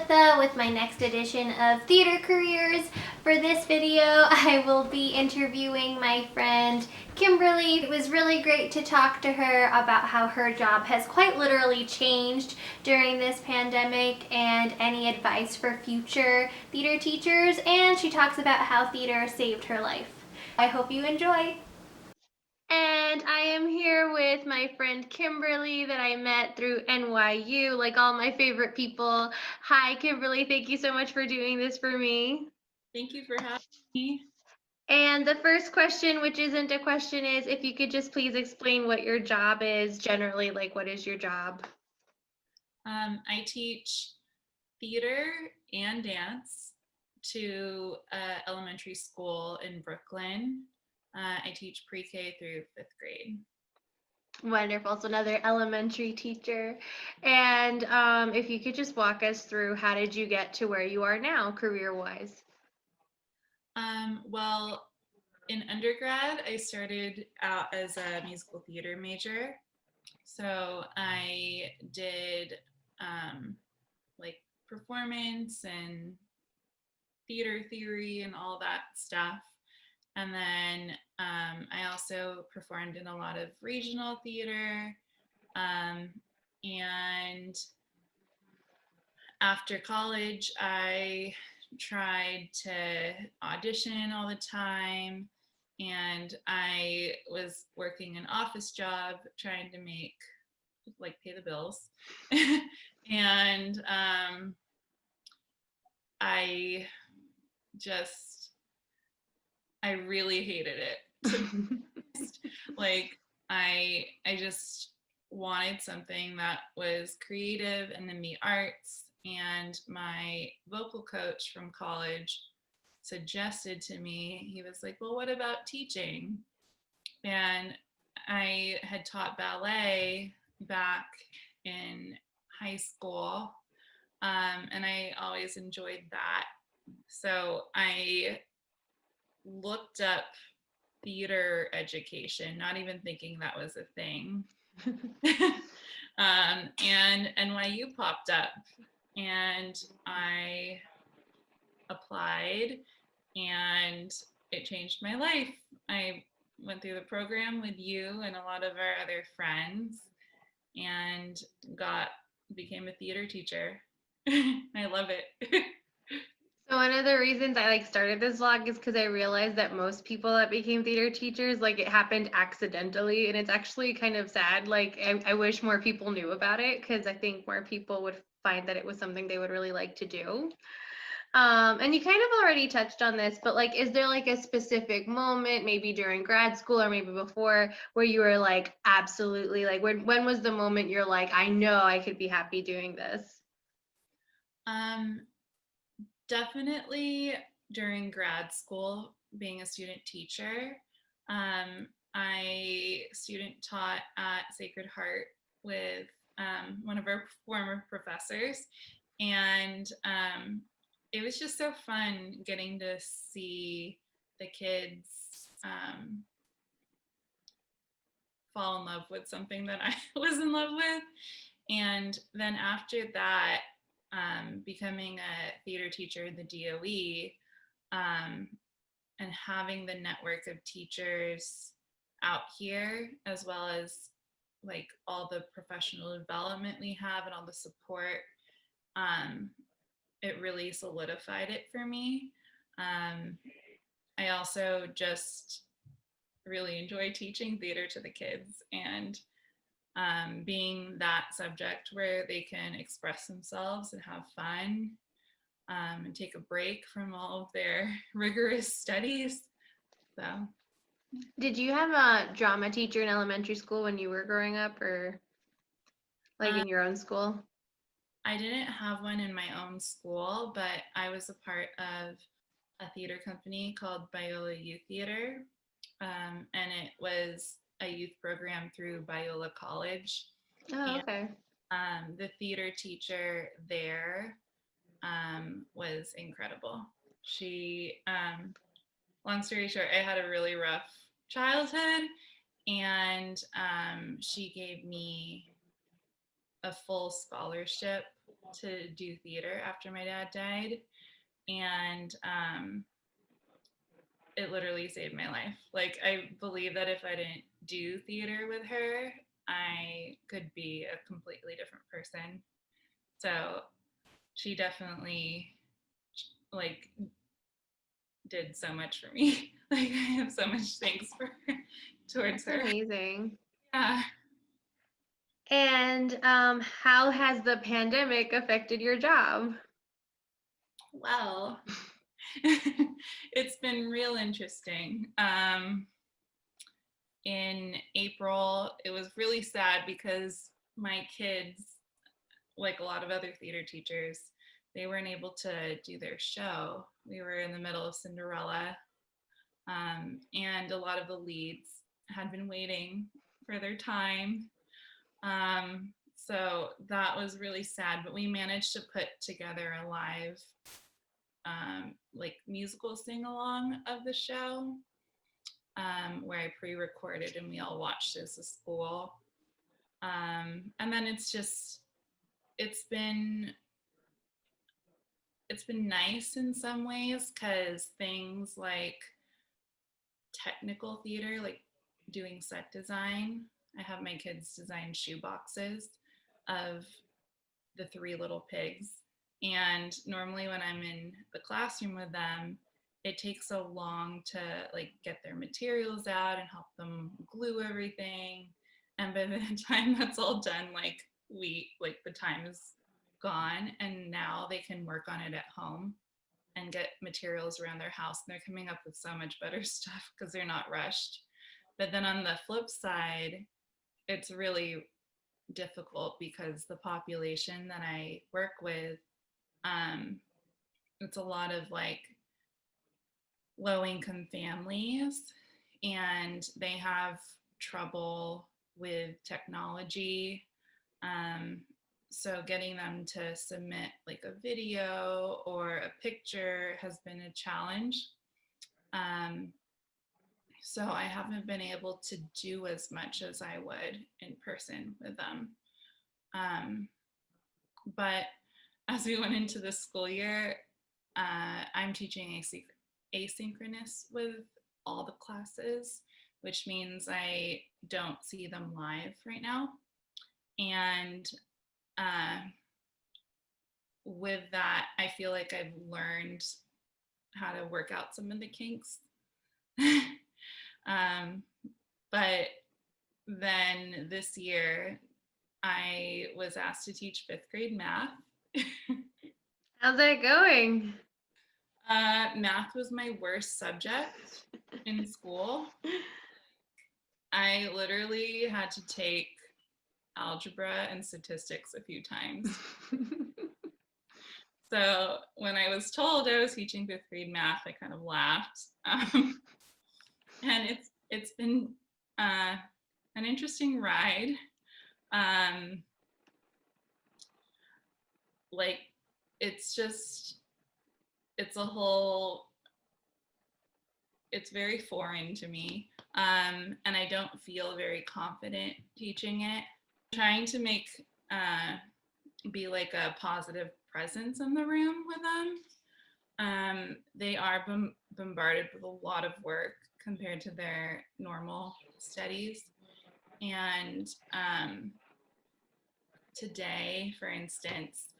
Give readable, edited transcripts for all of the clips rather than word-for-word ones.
Tabitha with my next edition of Theater Careers. For this video, I will be interviewing my friend Kimberly. It was really great to talk to her about how her job has quite literally changed during this pandemic and any advice for future theater teachers, and she talks about how theater saved her life. I hope you enjoy. And I am here with my friend Kimberly that I met through NYU, like all my favorite people. Hi, Kimberly. Thank you so much for doing this for me. Thank you for having me. And the first question, which isn't a question, is if you could just please explain what your job is generally, like what is your job? I teach theater and dance to elementary school in Brooklyn. I teach pre-K through 5th grade. Wonderful. So another elementary teacher. And if you could just walk us through, how did you get to where you are now, career-wise? Well, in undergrad, I started out as a musical theater major. So I did like performance and theater theory and all that stuff. And then I also performed in a lot of regional theater. And after college, I tried to audition all the time. And I was working an office job trying to pay the bills. And I really hated it. Like I just wanted something that was creative and in the arts, and my vocal coach from college suggested to me, he was like, well, what about teaching? And I had taught ballet back in high school, and I always enjoyed that. So I looked up theater education, not even thinking that was a thing. And NYU popped up, and I applied, and it changed my life. I went through the program with you and a lot of our other friends, and became a theater teacher. I love it. So one of the reasons I started this vlog is because I realized that most people that became theater teachers, like it happened accidentally, and it's actually kind of sad. Like I wish more people knew about it, because I think more people would find that it was something they would really like to do. And you kind of already touched on this, but like, is there like a specific moment, maybe during grad school or maybe before, where you were like, absolutely, like when was the moment you're like, I know I could be happy doing this? Definitely during grad school, being a student teacher. I student taught at Sacred Heart with one of our former professors, and it was just so fun getting to see the kids fall in love with something that I was in love with. And then after that, becoming a theater teacher in the DOE, and having the network of teachers out here, as well as like all the professional development we have and all the support, it really solidified it for me. I also just really enjoy teaching theater to the kids, and being that subject where they can express themselves and have fun, and take a break from all of their rigorous studies. So, Did you have a drama teacher in elementary school when you were growing up, or like in your own school? I didn't have one in my own school, but I was a part of a theater company called Biola Youth Theater, and it was a youth program through Biola College. Oh, okay. And the theater teacher there was incredible. She, long story short, I had a really rough childhood, and she gave me a full scholarship to do theater after my dad died. And it literally saved my life. Like, I believe that if I didn't do theater with her, I could be a completely different person. So she definitely like did so much for me. Like, I have so much thanks for her, towards That's her. amazing. Yeah. And how has the pandemic affected your job? Well, it's been real interesting. In April, it was really sad because my kids, like a lot of other theater teachers, they weren't able to do their show. We were in the middle of Cinderella, and a lot of the leads had been waiting for their time. So that was really sad, but we managed to put together a live like musical sing along of the show, where I pre-recorded and we all watched as a school. And then it's been nice in some ways, because things like technical theater, like doing set design, I have my kids design shoe boxes of the Three Little Pigs. And normally when I'm in the classroom with them, it takes so long to like get their materials out and help them glue everything. And by the time that's all done, like the time is gone, and now they can work on it at home and get materials around their house, and they're coming up with so much better stuff because they're not rushed. But then on the flip side, it's really difficult because the population that I work with, it's a lot of like low income families, and they have trouble with technology. So getting them to submit like a video or a picture has been a challenge. So I haven't been able to do as much as I would in person with them. But as we went into the school year, I'm teaching asynchronous with all the classes, which means I don't see them live right now. And with that, I feel like I've learned how to work out some of the kinks. But then this year, I was asked to teach 5th grade math. How's that going? Math was my worst subject in school. I literally had to take algebra and statistics a few times. So when I was told I was teaching 5th grade math, I kind of laughed. And it's been an interesting ride. Like, it's very foreign to me. And I don't feel very confident teaching it. I'm trying to be like a positive presence in the room with them. They are bombarded with a lot of work compared to their normal studies. And today, for instance,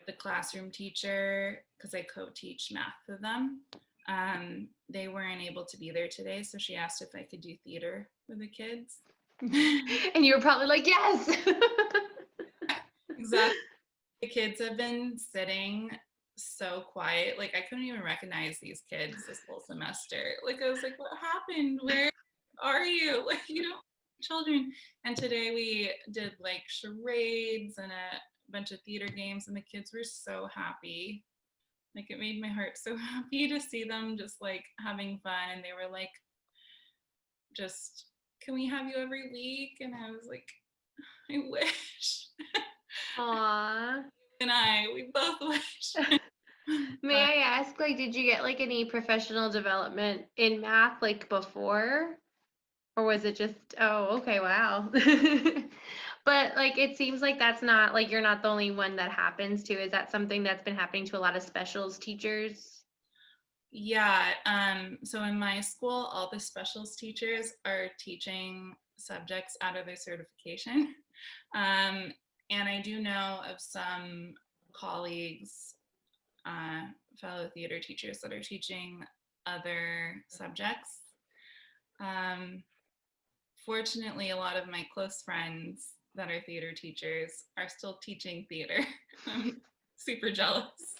the classroom teacher, because I co-teach math with them, they weren't able to be there today, so she asked if I could do theater with the kids. And you were probably like, yes. Exactly. The kids have been sitting so quiet. Like, I couldn't even recognize these kids this whole semester. Like, I was like, what happened? Where are you? Like, you don't children. And today we did like charades and a bunch of theater games, and the kids were so happy. Like, it made my heart so happy to see them just like having fun. And they were like, just, can we have you every week? And I was like, I wish. Aww. And we both wish. May I ask, like, did you get like any professional development in math like before? Or was it just, oh, okay, wow. But like it seems like that's not like you're not the only one that happens to. Is that something that's been happening to a lot of specials teachers? Yeah, so in my school, all the specials teachers are teaching subjects out of their certification. Um, and I do know of some colleagues, fellow theater teachers that are teaching other subjects. Um, Fortunately, a lot of my close friends that are theater teachers are still teaching theater. I'm super jealous.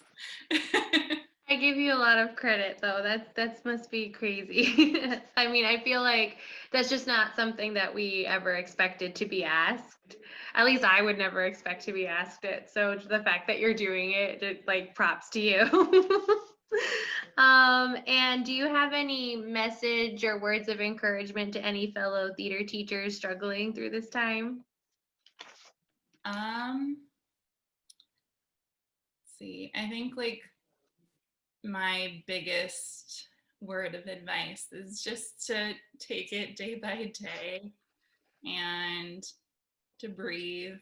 I give you a lot of credit though. That must be crazy. I mean, I feel like that's just not something that we ever expected to be asked. At least I would never expect to be asked it. So the fact that you're doing it, like props to you. And do you have any message or words of encouragement to any fellow theater teachers struggling through this time? Um, see, I think like my biggest word of advice is just to take it day by day and to breathe.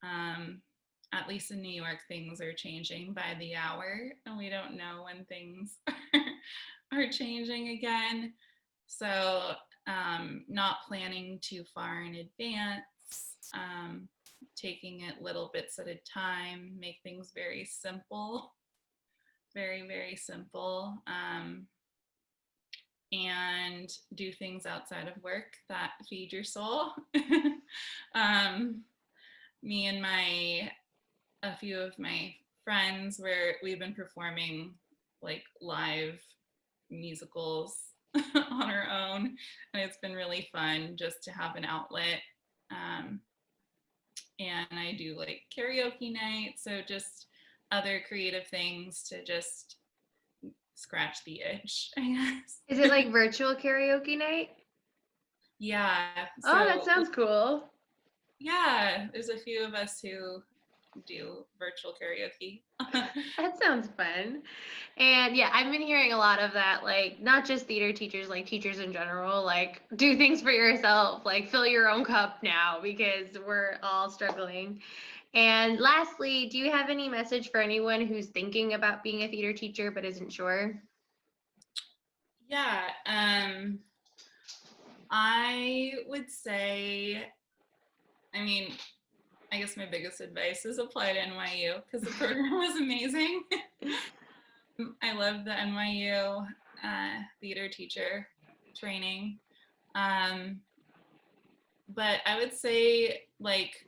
Um, at least in New York, things are changing by the hour, and we don't know when things are changing again. So, not planning too far in advance, taking it little bits at a time, make things very simple, very, very simple, and do things outside of work that feed your soul. um, Me and a few of my friends where we've been performing like live musicals on our own, and it's been really fun just to have an outlet. Um, and I do like karaoke night, so just other creative things to just scratch the itch, I guess. Is it like virtual karaoke night? Yeah, Oh, that so sounds cool. yeah, there's a few of us who do virtual karaoke. That sounds fun. And yeah, I've been hearing a lot of that, like not just theater teachers, like teachers in general, like do things for yourself, like fill your own cup now because we're all struggling. And lastly, do you have any message for anyone who's thinking about being a theater teacher but isn't sure? Yeah, I would say, I mean, I guess my biggest advice is apply to NYU because the program was amazing. I love the NYU theater teacher training. Um, but I would say, like,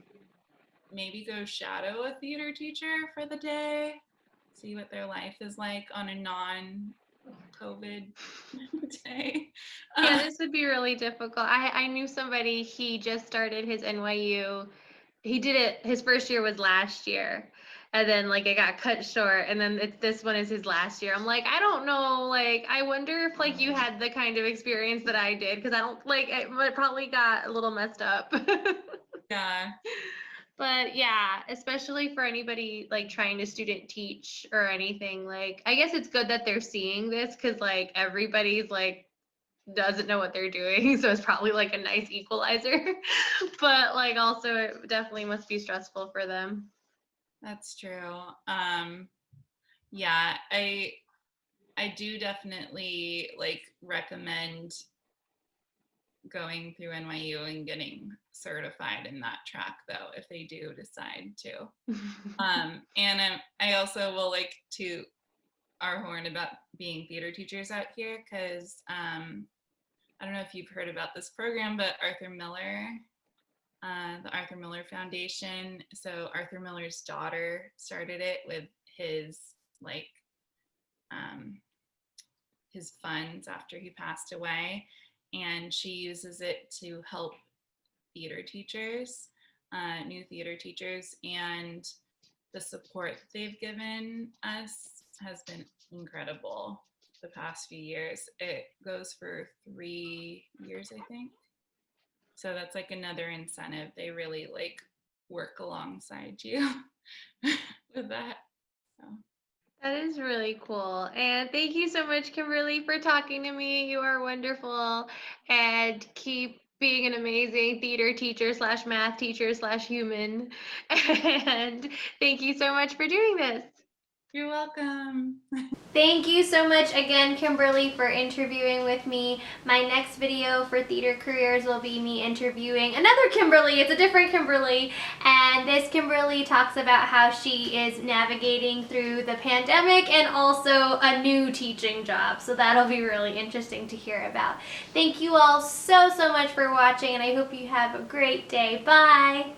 maybe go shadow a theater teacher for the day, see what their life is like on a non-COVID day. Yeah, this would be really difficult. I knew somebody, he just started his NYU. He did it, his first year was last year. And then like it got cut short and then this one is his last year. I'm like, I don't know, like I wonder if like you had the kind of experience that I did because I don't like it probably got a little messed up. Yeah, But yeah, especially for anybody like trying to student teach or anything, like I guess it's good that they're seeing this because like everybody's like doesn't know what they're doing, so it's probably like a nice equalizer. But like also it definitely must be stressful for them. that's true. Yeah, I do definitely like recommend going through NYU and getting certified in that track though, if they do decide to. And I also will like to our horn about being theater teachers out here because I don't know if you've heard about this program, but Arthur Miller, the Arthur Miller Foundation. So Arthur Miller's daughter started it with his like um, his funds after he passed away, and she uses it to help theater teachers, new theater teachers, and the support they've given us has been incredible the past few years. It goes for 3 years, I think. So that's like another incentive. They really like work alongside you with that. So. That is really cool. And thank you so much, Kimberly, for talking to me. You are wonderful. And keep being an amazing theater teacher / math teacher / human. And thank you so much for doing this. You're welcome. Thank you so much again, Kimberly, for interviewing with me. My next video for Theater Careers will be me interviewing another Kimberly. It's a different Kimberly. And this Kimberly talks about how she is navigating through the pandemic and also a new teaching job. So that'll be really interesting to hear about. Thank you all so much for watching, and I hope you have a great day. Bye!